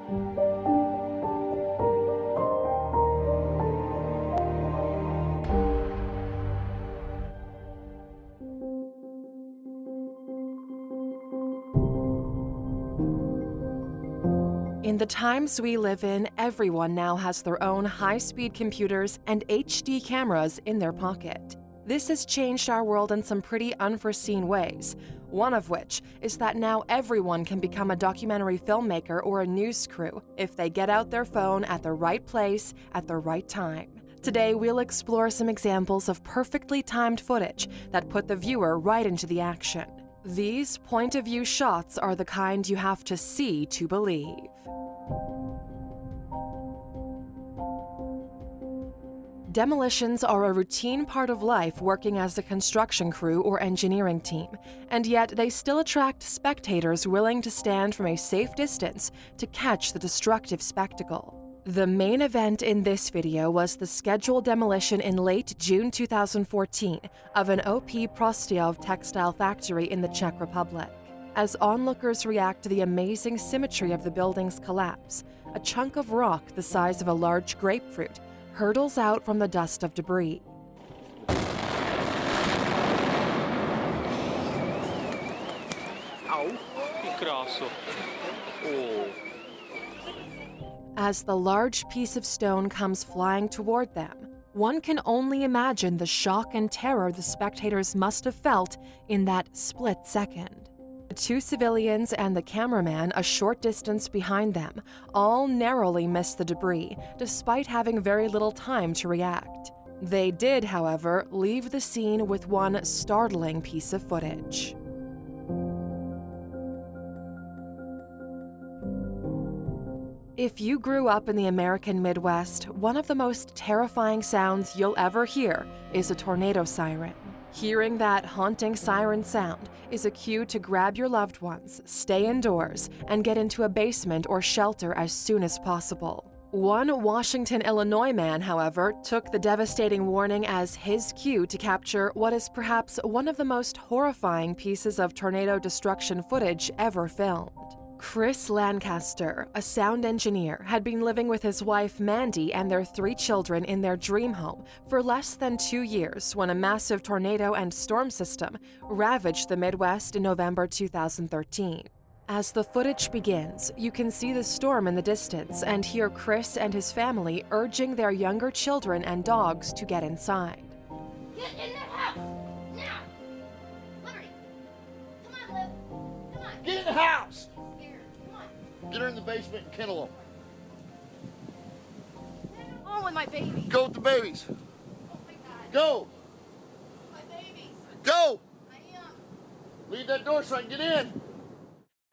In the times we live in, everyone now has their own high-speed computers and HD cameras in their pocket. This has changed our world in some pretty unforeseen ways, one of which is that now everyone can become a documentary filmmaker or a news crew if they get out their phone at the right place at the right time. Today, we'll explore some examples of perfectly timed footage that put the viewer right into the action. These point-of-view shots are the kind you have to see to believe. Demolitions are a routine part of life working as a construction crew or engineering team, and yet they still attract spectators willing to stand from a safe distance to catch the destructive spectacle. The main event in this video was the scheduled demolition in late June 2014 of an OP Prostyov textile factory in the Czech Republic. As onlookers react to the amazing symmetry of the building's collapse, a chunk of rock the size of a large grapefruit hurtles out from the dust of debris. Au, que krásu. Oh. As the large piece of stone comes flying toward them, one can only imagine the shock and terror the spectators must have felt in that split second. The two civilians and the cameraman a short distance behind them all narrowly missed the debris, despite having very little time to react. They did, however, leave the scene with one startling piece of footage. If you grew up in the American Midwest, one of the most terrifying sounds you'll ever hear is a tornado siren. Hearing that haunting siren sound is a cue to grab your loved ones, stay indoors, and get into a basement or shelter as soon as possible. One Washington, Illinois man, however, took the devastating warning as his cue to capture what is perhaps one of the most horrifying pieces of tornado destruction footage ever filmed. Chris Lancaster, a sound engineer, had been living with his wife Mandy and their 3 children in their dream home for less than 2 years when a massive tornado and storm system ravaged the Midwest in November 2013. As the footage begins, you can see the storm in the distance and hear Chris and his family urging their younger children and dogs to get inside. Get in the house! Now! Liberty! Come on, Liv! Come on! Get in the house! Get her in the basement and kennel them. Oh, with my baby. Go with the babies. Oh my God. Go. My babies. Go. I am. Leave that door so I can get in.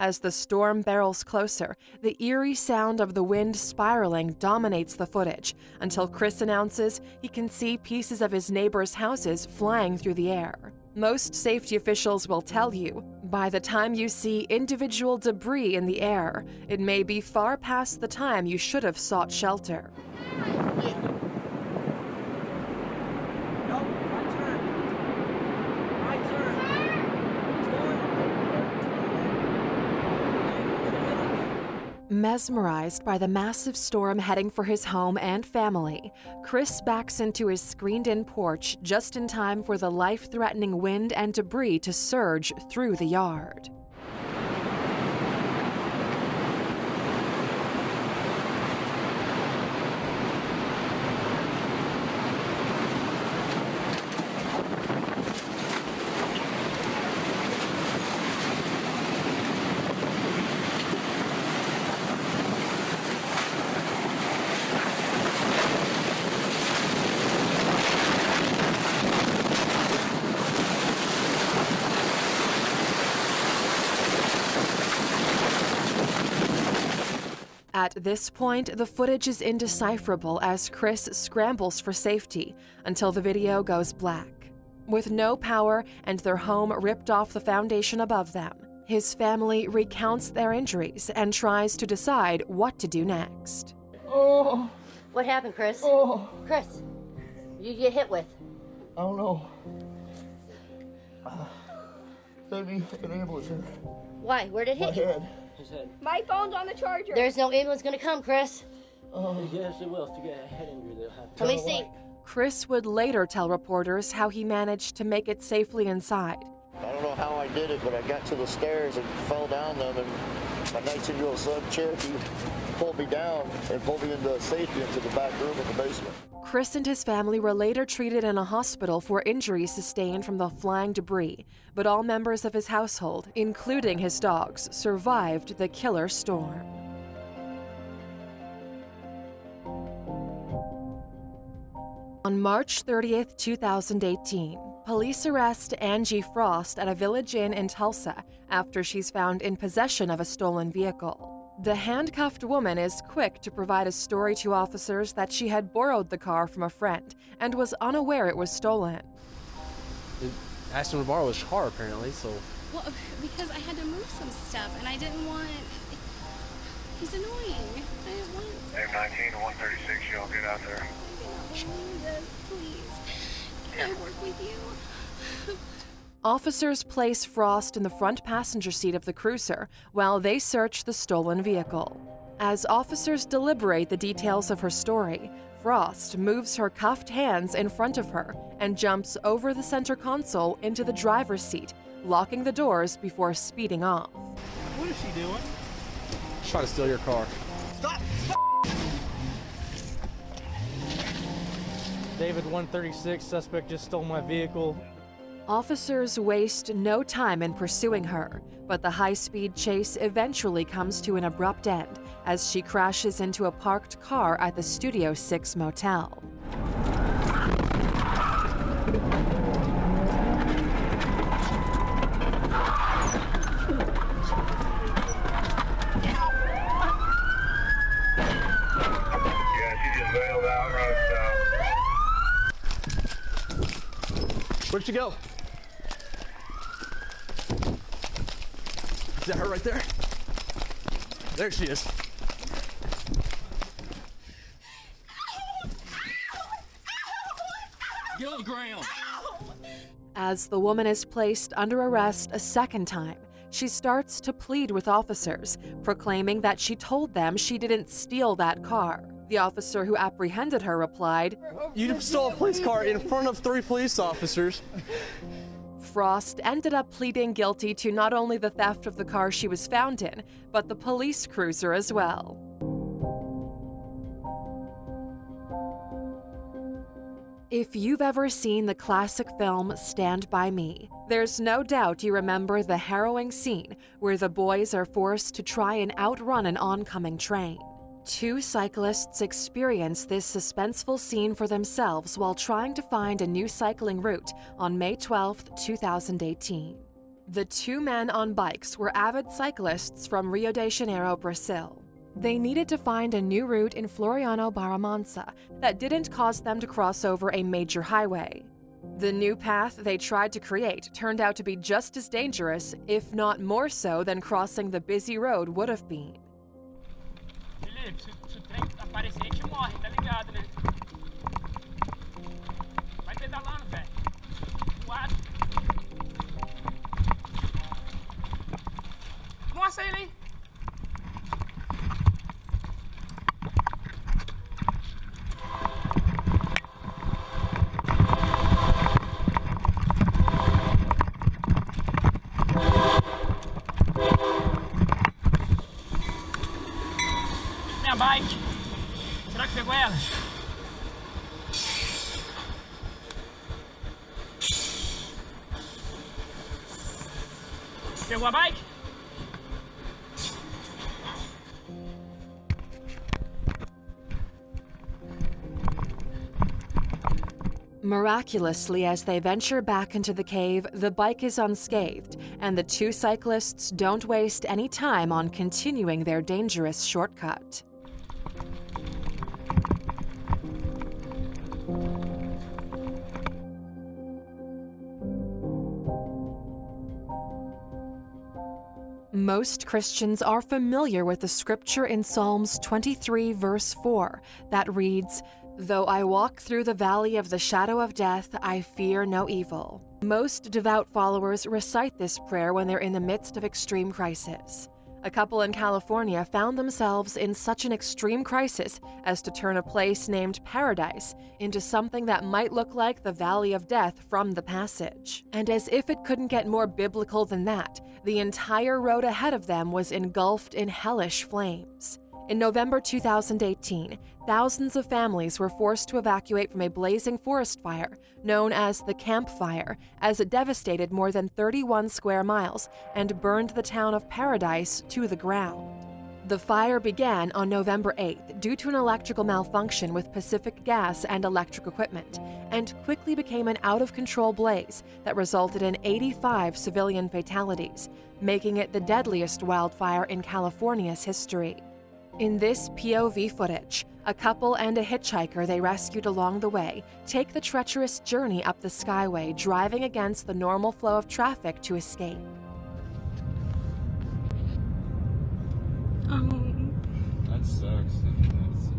As the storm barrels closer, the eerie sound of the wind spiraling dominates the footage until Chris announces he can see pieces of his neighbors' houses flying through the air. Most safety officials will tell you, by the time you see individual debris in the air, it may be far past the time you should have sought shelter. Mesmerized by the massive storm heading for his home and family, Chris backs into his screened-in porch just in time for the life-threatening wind and debris to surge through the yard. At this point, the footage is indecipherable as Chris scrambles for safety until the video goes black. With no power and their home ripped off the foundation above them, his family recounts their injuries and tries to decide what to do next. Oh. What happened, Chris? Oh. Chris, you get hit with? I don't know. Maybe an ambulance here. Why? Where'd it My hit you? head. His head. My phone's on the charger. There's no ambulance gonna come, Chris. Yes, it will. If you get a head injury, they'll have to. Let me see. Chris would later tell reporters how he managed to make it safely inside. I don't know how I did it, but I got to the stairs and fell down them, and my 19-year-old son, Cherokee, pulled me down and pulled me into safety into the back room in the basement. Chris and his family were later treated in a hospital for injuries sustained from the flying debris, but all members of his household, including his dogs, survived the killer storm. On March 30th, 2018, police arrest Angie Frost at a village inn in Tulsa after she's found in possession of a stolen vehicle. The handcuffed woman is quick to provide a story to officers that she had borrowed the car from a friend and was unaware it was stolen. Asked him to borrow his car, apparently, so... Well, because I had to move some stuff, and I didn't want... He's annoying. I didn't want... M19 to 136, y'all get out there. Please. Can I work with you? Officers place Frost in the front passenger seat of the cruiser while they search the stolen vehicle. As officers deliberate the details of her story, Frost moves her cuffed hands in front of her and jumps over the center console into the driver's seat, locking the doors before speeding off. What is she doing? Trying to steal your car. Stop! David 136, suspect just stole my vehicle. Officers waste no time in pursuing her, but the high-speed chase eventually comes to an abrupt end as she crashes into a parked car at the Studio 6 motel. Yeah, she just bailed out right now. Where'd she go? Is that her right there? There she is. Get on the ground! As the woman is placed under arrest a second time, she starts to plead with officers, proclaiming that she told them she didn't steal that car. The officer who apprehended her replied, You stole a police car in front of 3 police officers. Frost ended up pleading guilty to not only the theft of the car she was found in, but the police cruiser as well. If you've ever seen the classic film Stand By Me, there's no doubt you remember the harrowing scene where the boys are forced to try and outrun an oncoming train. 2 cyclists experience this suspenseful scene for themselves while trying to find a new cycling route on May 12, 2018. The 2 men on bikes were avid cyclists from Rio de Janeiro, Brazil. They needed to find a new route in Floriano Barra that didn't cause them to cross over a major highway. The new path they tried to create turned out to be just as dangerous, if not more so, than crossing the busy road would have been. Felipe, se o trem aparecer, a gente morre, tá ligado, né? Vai pedalando, velho. Voado. Nossa, ele aí. Minha bike. Será que pegou ela? Pegou a bike? Miraculously, as they venture back into the cave, the bike is unscathed, and the 2 cyclists don't waste any time on continuing their dangerous shortcut. Most Christians are familiar with the scripture in Psalms 23, verse 4, that reads, "Though I walk through the valley of the shadow of death, I fear no evil." Most devout followers recite this prayer when they're in the midst of extreme crisis. A couple in California found themselves in such an extreme crisis as to turn a place named Paradise into something that might look like the Valley of Death from The Passage. And as if it couldn't get more biblical than that, the entire road ahead of them was engulfed in hellish flames. In November 2018, thousands of families were forced to evacuate from a blazing forest fire known as the Camp Fire, as it devastated more than 31 square miles and burned the town of Paradise to the ground. The fire began on November 8th due to an electrical malfunction with Pacific Gas and electric equipment, and quickly became an out-of-control blaze that resulted in 85 civilian fatalities, making it the deadliest wildfire in California's history. In this POV footage, a couple and a hitchhiker they rescued along the way take the treacherous journey up the Skyway, driving against the normal flow of traffic to escape. That sucks.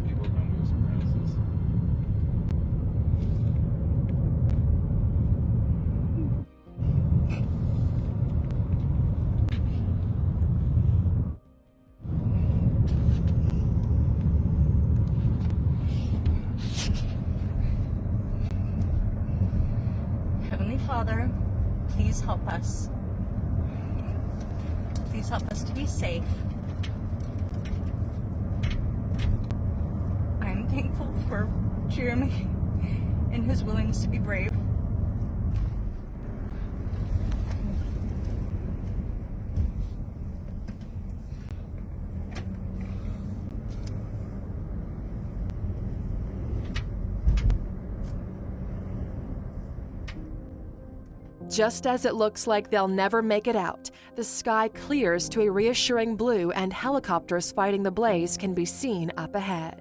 People come to surprises. Heavenly Father, please help us. Please help us to be safe. I'm thankful for Jeremy and his willingness to be brave. Just as it looks like they'll never make it out, the sky clears to a reassuring blue and helicopters fighting the blaze can be seen up ahead.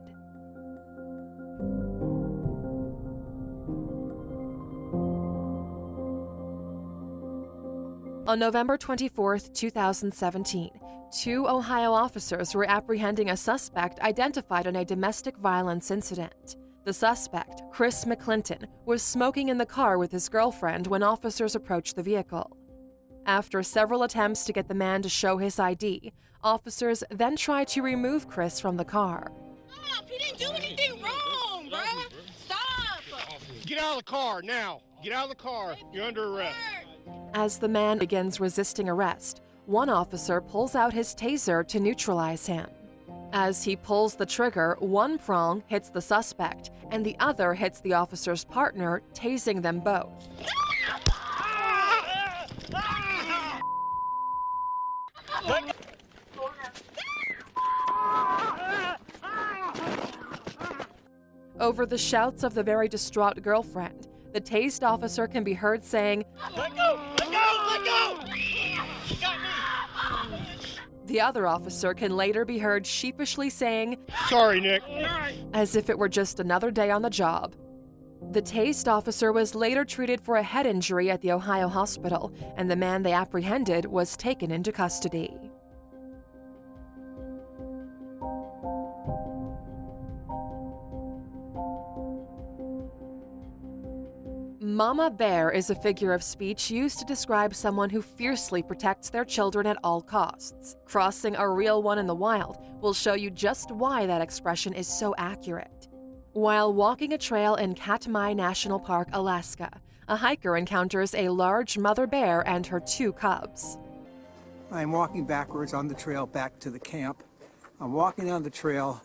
On November 24, 2017, 2 Ohio officers were apprehending a suspect identified in a domestic violence incident. The suspect, Chris McClinton, was smoking in the car with his girlfriend when officers approached the vehicle. After several attempts to get the man to show his ID, officers then tried to remove Chris from the car. Stop! He didn't do anything wrong, bruh! Stop! Get out of the car now! Get out of the car! You're under arrest. As the man begins resisting arrest, one officer pulls out his taser to neutralize him. As he pulls the trigger, one prong hits the suspect, and the other hits the officer's partner, tasing them both. Over the shouts of the very distraught girlfriend, the tased officer can be heard saying, Let go! Let go! Let go! You got me! The other officer can later be heard sheepishly saying, Sorry, Nick. as if it were just another day on the job. The tased officer was later treated for a head injury at the Ohio hospital, and the man they apprehended was taken into custody. Mama Bear is a figure of speech used to describe someone who fiercely protects their children at all costs. Crossing a real one in the wild will show you just why that expression is so accurate. While walking a trail in Katmai National Park, Alaska, a hiker encounters a large mother bear and her 2 cubs. I'm walking backwards on the trail back to the camp. I'm walking down the trail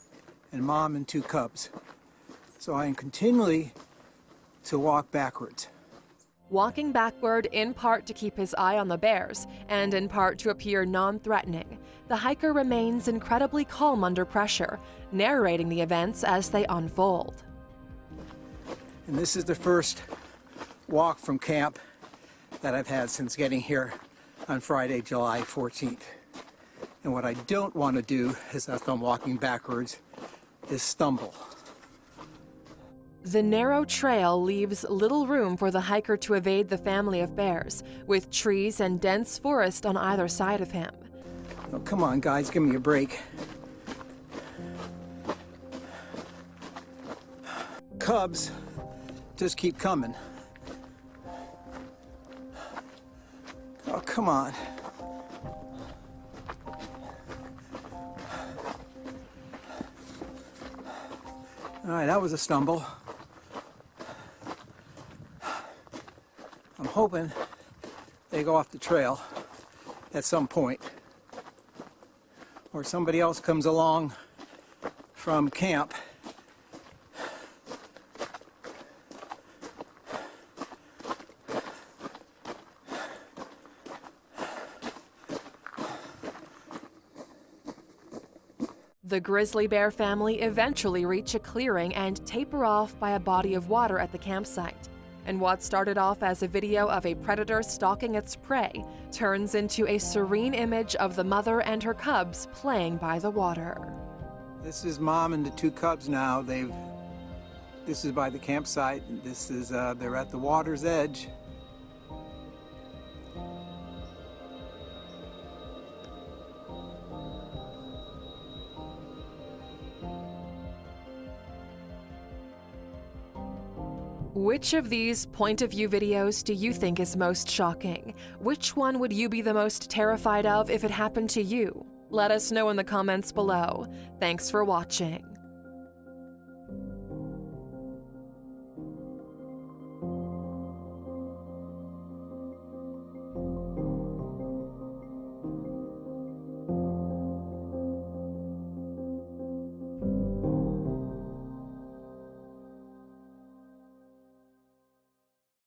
and Mom and 2 cubs. So I am continually to walk backwards. Walking backward in part to keep his eye on the bears and in part to appear non-threatening, the hiker remains incredibly calm under pressure, narrating the events as they unfold. And this is the first walk from camp that I've had since getting here on Friday, July 14th. And what I don't want to do is, as I'm walking backwards, is stumble. The narrow trail leaves little room for the hiker to evade the family of bears, with trees and dense forest on either side of him. Oh, come on, guys, give me a break. Cubs just keep coming. Oh, come on. All right, that was a stumble. I'm hoping they go off the trail at some point, or somebody else comes along from camp The grizzly bear family eventually reach a clearing and taper off by a body of water at the campsite. And what started off as a video of a predator stalking its prey turns into a serene image of the mother and her cubs playing by the water. This is Mom and the 2 cubs now. This is by the campsite. This is, they're at the water's edge. Which of these point of view videos do you think is most shocking? Which one would you be the most terrified of if it happened to you? Let us know in the comments below. Thanks for watching.